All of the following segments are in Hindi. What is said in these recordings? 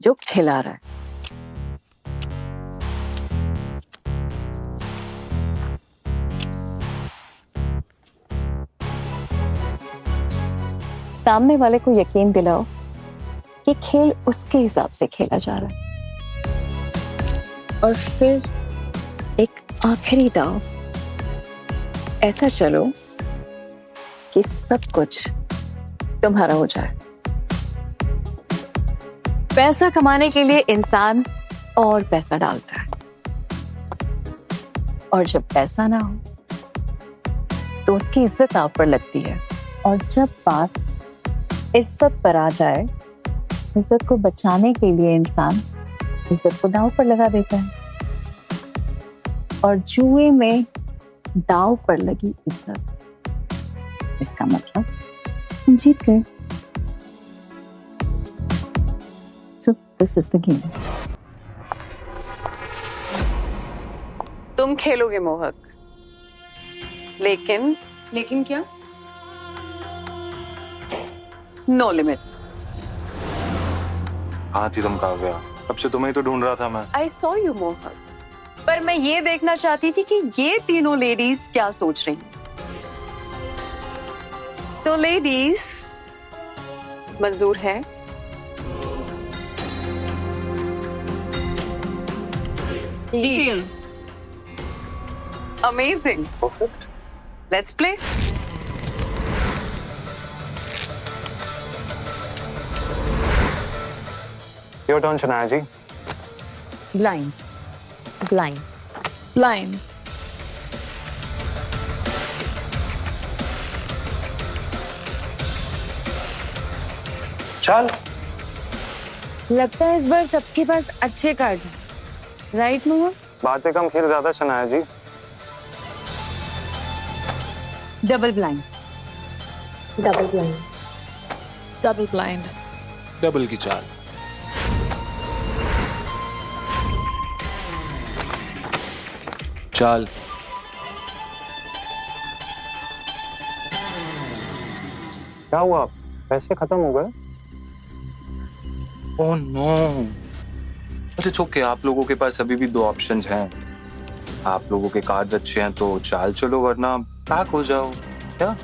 जो खिला रहा है। सामने वाले को यकीन दिलाओ कि खेल उसके हिसाब से खेला जा रहा है। और फिर एक आखिरी दांव ऐसा चलो कि सब कुछ तुम्हारा हो जाए। पैसा कमाने के लिए इंसान और पैसा डालता है, और जब पैसा ना हो तो उसकी इज्जत आप पर लगती है। और जब बात इज्जत पर आ जाए, इज्जत को बचाने के लिए इंसान इज्जत को दांव पर लगा देता है। और जुए में दांव पर लगी इज्जत, इसका मतलब हम जीत गए। So this is the game. तुम खेलोगे मोहक, लेकिन क्या? No limits. हाँ थी तुम कहाँ गया? अब से तुम्हें ही तो ढूंढ रहा था मैं। I saw you मोहक, पर मैं ये देखना चाहती थी कि ये तीनों लेडीज क्या सोच रही हैं। So लेडीज, मंजूर है? Deal. Amazing. Perfect. Let's play. Your turn, Shania ji. Blind. चल। लगता है इस बार सबके पास अच्छे कार्ड हैं, राइट मोहन? बातें कम खेल ज्यादा, Shanaya ji. Double blind. Double की चाल। चाल। क्या हुआ? पैसे खत्म हो गए? Oh no. अच्छा ओके, आप लोगों के पास अभी भी दो ऑप्शंस हैं। आप लोगों के कार्ड्स अच्छे हैं तो चाल चलो, वरना पैक हो जाओ। क्या?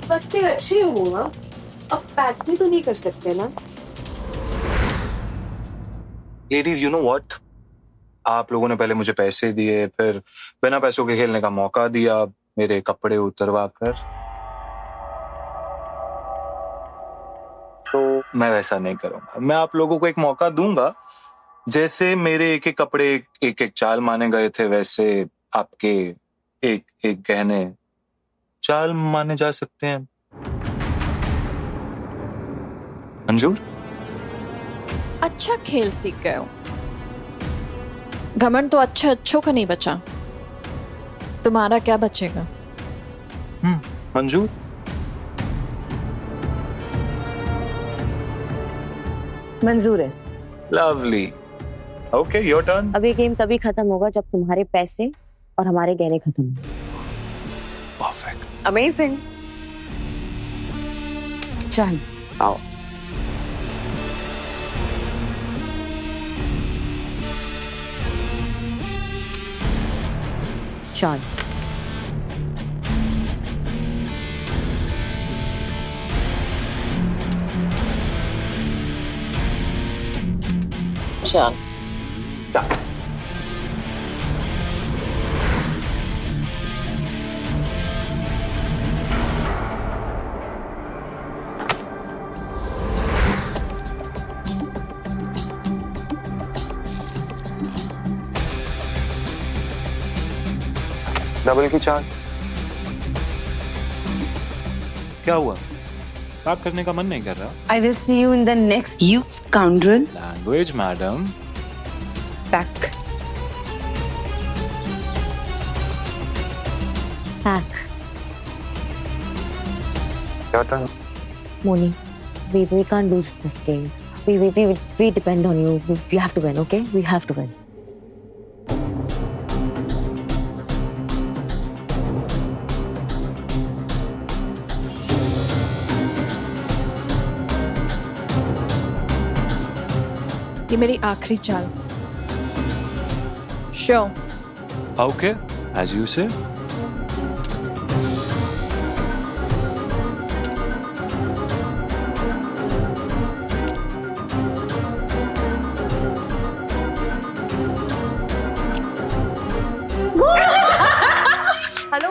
पत्ते अच्छे हो ना, अब पैक भी तो नहीं कर सकते ना। लेडीज यू नो व्हाट, आप लोगों ने पहले मुझे पैसे दिए, फिर बिना पैसों के खेलने का मौका दिया, मेरे कपड़े उतरवा कर। तो मैं वैसा नहीं करूंगा। मैं आप लोगों को एक मौका दूंगा। जैसे मेरे एक एक कपड़े एक एक चाल माने गए थे, वैसे आपके एक एक गहने चाल माने जा सकते हैं। मंजूर? अच्छा खेल सीख गए हो। घमंड तो अच्छों का नहीं बचा, तुम्हारा क्या बचेगा? मंजूर? मंजूर है। लवली। Okay, your turn. अब ये गेम तभी खत्म होगा जब तुम्हारे पैसे और हमारे गहने खत्म हो। परफेक्ट। अमेजिंग। चल आओ। चल चाल। डबल की चाल। क्या हुआ? पैक करने का मन नहीं कर रहा? I will see you in the next. You scoundrel. Language madam. Pack. Pack. Your turn. Moni, we can't lose this game. We depend on you. We have to win, okay? We have to win. ये मेरी आखिरी चाल। शो। ओके, एज यू से। हेलो।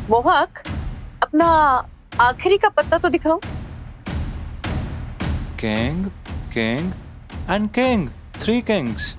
मोहक, अपना आखिरी का पत्ता तो दिखाओ। King, king and king, 3 Kings.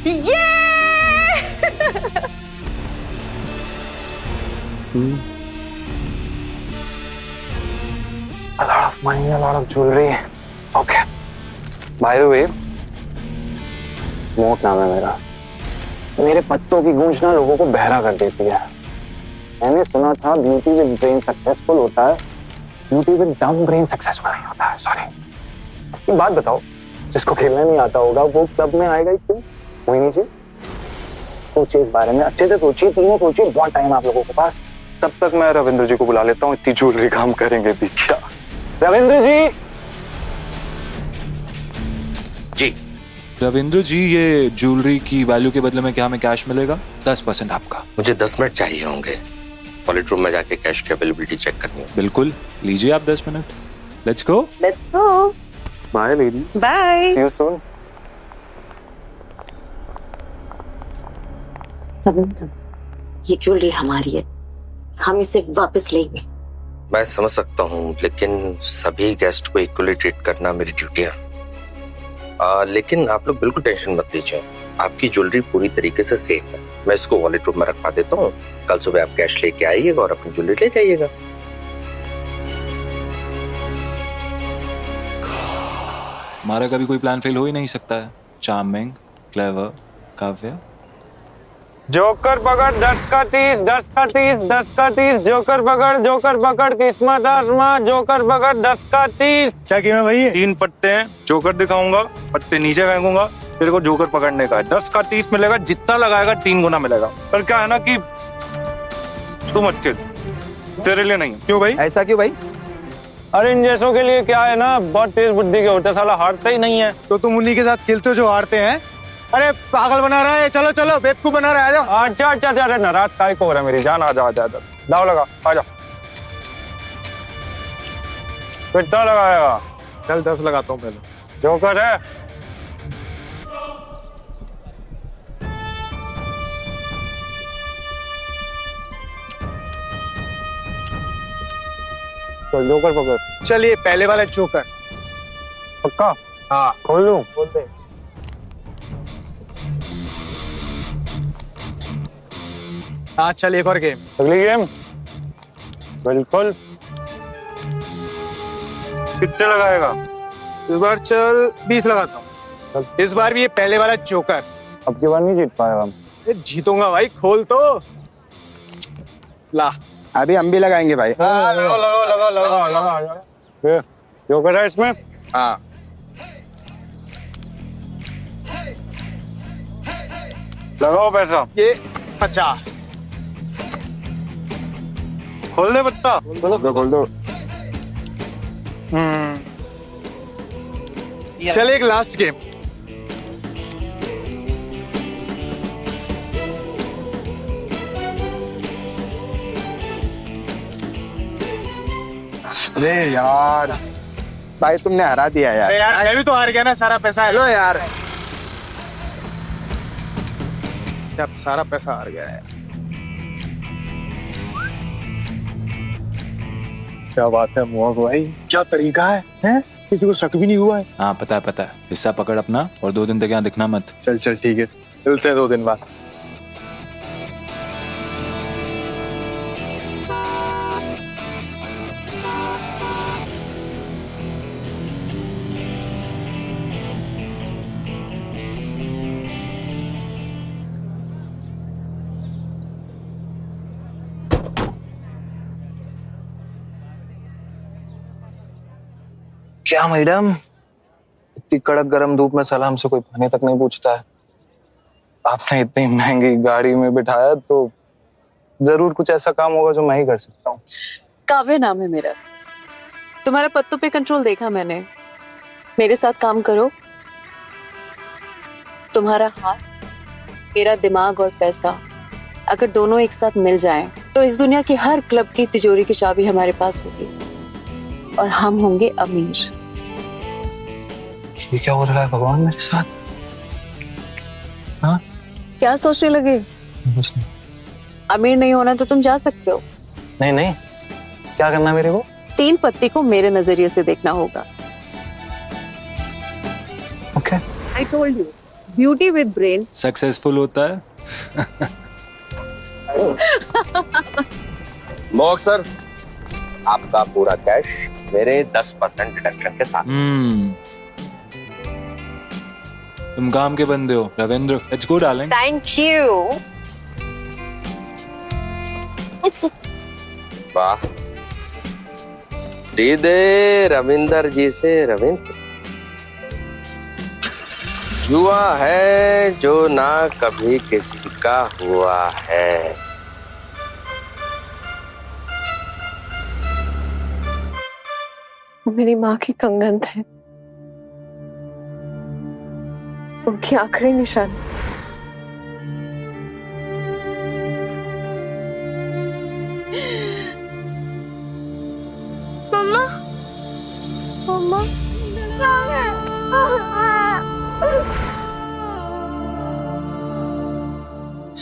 ये A lot of money, a lot of jewelry. Okay. By the way, मोट नाम है मेरा। मेरे पत्तों की गूंज ना लोगों को बहरा कर देती है। मैंने सुना था ब्यूटी विद ब्रेन सक्सेसफुल होता है, ब्यूटी विद डम ब्रेन सक्सेसफुल नहीं होता है। सॉरी। एक बात बताओ, जिसको खेलना नहीं आता होगा वो क्लब में आएगा ही क्यों? वही नहीं चाहिए। सोचिए इस बारे में, अच्छे से सोचिए, तीनों सोचिए, बहुत टाइम आप लोगों के पास। तब तक मैं रविंद्र जी को बुला लेता हूँ, इतनी ज्वेलरी काम करेंगे भी क्या। रविंद्र जी। जी रविंद्र जी, ये ज्वेलरी की वैल्यू के बदले में क्या हमें कैश मिलेगा? 10% आपका। मुझे 10 मिनट चाहिए होंगे, वॉलेट रूम में जाके कैश की अवेलेबिलिटी चेक करनी है। बिल्कुल, लीजिए आप 10 minute. Let's go. Bye ladies. Bye. See you soon. ये ज्वेलरी हमारी है, हम इसे वापस लेंगे। मैं समझ सकता हूँ, लेकिन सभी गेस्ट को इक्वली ट्रीट करना मेरी ड्यूटी है। लेकिन आप लोग बिल्कुल टेंशन मत लीजिए, आपकी ज्वेलरी पूरी तरीके से सेफ है। मैं इसको वॉलेट रूम में रखवा देता हूँ, कल सुबह आप कैश लेके आइएगा और अपनी ज्वेलरी ले जाइएगा। हमारा कभी कोई प्लान फेल हो ही नहीं सकता है। Charming, clever, Kavya. जोकर पकड़ 10 का 30, 10 का 30, 10 का 30। जोकर पकड़ किस्मत आजमा। जोकर पकड़ 10 का 30। क्या गेम है भाई? 3 पत्ते हैं, जोकर दिखाऊंगा, पत्ते नीचे फेंकूंगा, तेरे को जोकर पकड़ने का है। 10 का 30 मिलेगा, जितना लगाएगा 3 गुना मिलेगा। पर क्या है ना कि तू मत खेल, तेरे लिए नहीं। क्यों भाई? ऐसा क्यों भाई? अरे इन जैसों के लिए क्या है ना, बहुत तेज बुद्धि के होते, साला हारता ही नहीं है। तो तुम उन्हीं के साथ खेलते हो जो हारते हैं। अरे पागल बना रहा है, चलो चलो बेवकूफ बना रहा है। आ जाओ। अच्छा नाराज काय को हो रहा है मेरी जान। आ जा दाव लगा, आ जा। कितना लगाएगा? चल 10 लगाता हूँ पहले। जोकर है। तो जोकर पकड़। चलिए पहले वाला जोकर। पक्का? हाँ खोल लूं? बोल दे। हाँ चल एक और गेम। अगली गेम बिल्कुल। कितने लगाएगा? इस बार चल 20 लगाता हूँ। इस बार भी ये पहले वाला जोकर। अब की बार नहीं जीत पाएगा हम। जीतूंगा भाई, खोल तो ला। अभी हम भी लगाएंगे भाई। लगाओ। जोकर है इसमें। हाँ लगाओ पैसा। ये 50। खोल दे पत्ता। खोल दो। चल एक लास्ट गेम। अरे यार भाई तुमने हरा दिया यार। अरे यार मैं भी तो हार गया ना, सारा पैसा है। लो यार, अब सारा पैसा हार गया है। क्या बात है मोहक भाई, क्या तरीका है, हैं? किसी को शक भी नहीं हुआ है। हाँ पता है। हिस्सा पकड़ अपना और 2 दिन तक यहाँ दिखना मत। चल ठीक है, मिलते हैं 2 दिन बाद। क्या मैडम, इतनी कड़क गरम धूप में सलाम से कोई पानी तक नहीं पूछता है। आपने इतनी महंगी गाड़ी में बिठाया तो जरूर कुछ ऐसा काम होगा जो मैं ही कर सकता हूँ। काव्य नाम है मेरा। तुम्हारे पत्तों पे कंट्रोल देखा मैंने। मेरे साथ काम करो, तुम्हारा हाथ, मेरा दिमाग और पैसा अगर दोनों एक साथ मिल जाएं, तो इस दुनिया की हर क्लब की तिजोरी की चाबी हमारे पास होगी और हम होंगे अमीर। ये क्या हो रहा है भगवान मेरे साथ? हाँ, क्या सोचने लगे? कुछ नहीं। अमीर नहीं होना तो तुम जा सकते हो। नहीं नहीं, क्या करना है मेरे को? 3 पत्ती को मेरे नजरिए से देखना होगा। Okay. I told you, beauty with brain successful होता है। मोहक सर, आपका पूरा कैश मेरे 10% डिडक्शन के साथ। तुम काम के बंदे हो Ravindra. Let's go darling. Thank you. वाह, सीधे रविंदर जी से रविंद्र। जुआ है जो ना कभी किसी का हुआ है। मेरी माँ की कंगन थे, उनकी आखिरी निशान। मम्मा, मम्मा,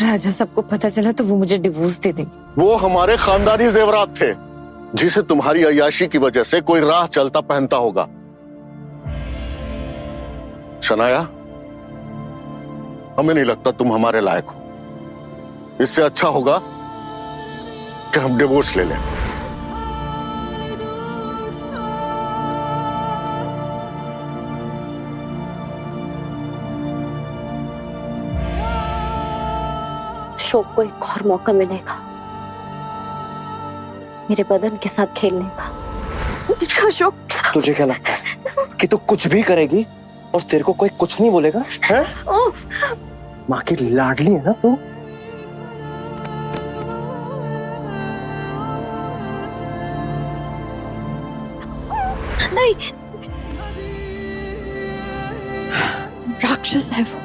राजा सबको पता चला तो वो मुझे डिवोर्स दे देंगे। वो हमारे खानदानी जेवरात थे जिसे तुम्हारी अय्याशी की वजह से कोई राह चलता पहनता होगा। शनाया, हमें नहीं लगता तुम हमारे लायक हो। इससे अच्छा होगा कि हम डिवोर्स ले लें। अशोक को एक और मौका मिलेगा मेरे बदन के साथ खेलने का। अशोक, तुझे क्या लगता है कि तू कुछ भी करेगी और तेरे को कोई कुछ नहीं बोलेगा? हैं? माँ की लाडली है ना तू। नहीं, राक्षस है वो।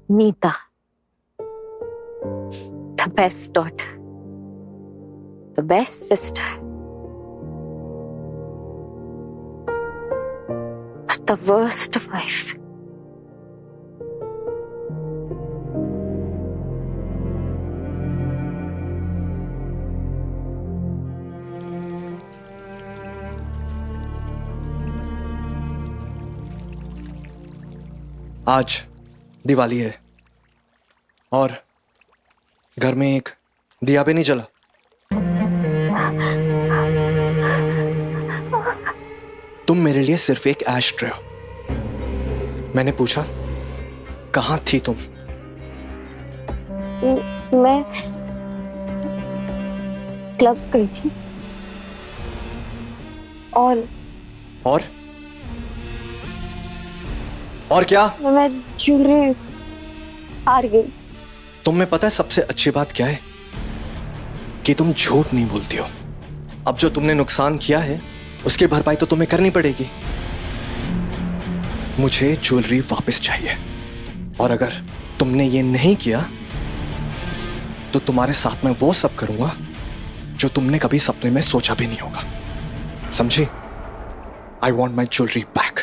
Meeta, the best daughter, the best sister, but the worst wife. आज दिवाली है और घर में एक दिया भी नहीं जला। तुम मेरे लिए सिर्फ एक ऐश ट्रे हो। मैंने पूछा कहाँ थी तुम? मैं क्लब गई थी और क्या? मैं ज्वेलरी हार गई। तुम्हें पता है सबसे अच्छी बात क्या है? कि तुम झूठ नहीं बोलती हो। अब जो तुमने नुकसान किया है उसकी भरपाई तो तुम्हें करनी पड़ेगी। मुझे ज्वेलरी वापस चाहिए और अगर तुमने ये नहीं किया तो तुम्हारे साथ में वो सब करूंगा जो तुमने कभी सपने में सोचा भी नहीं होगा। समझी? I want my jewellery back.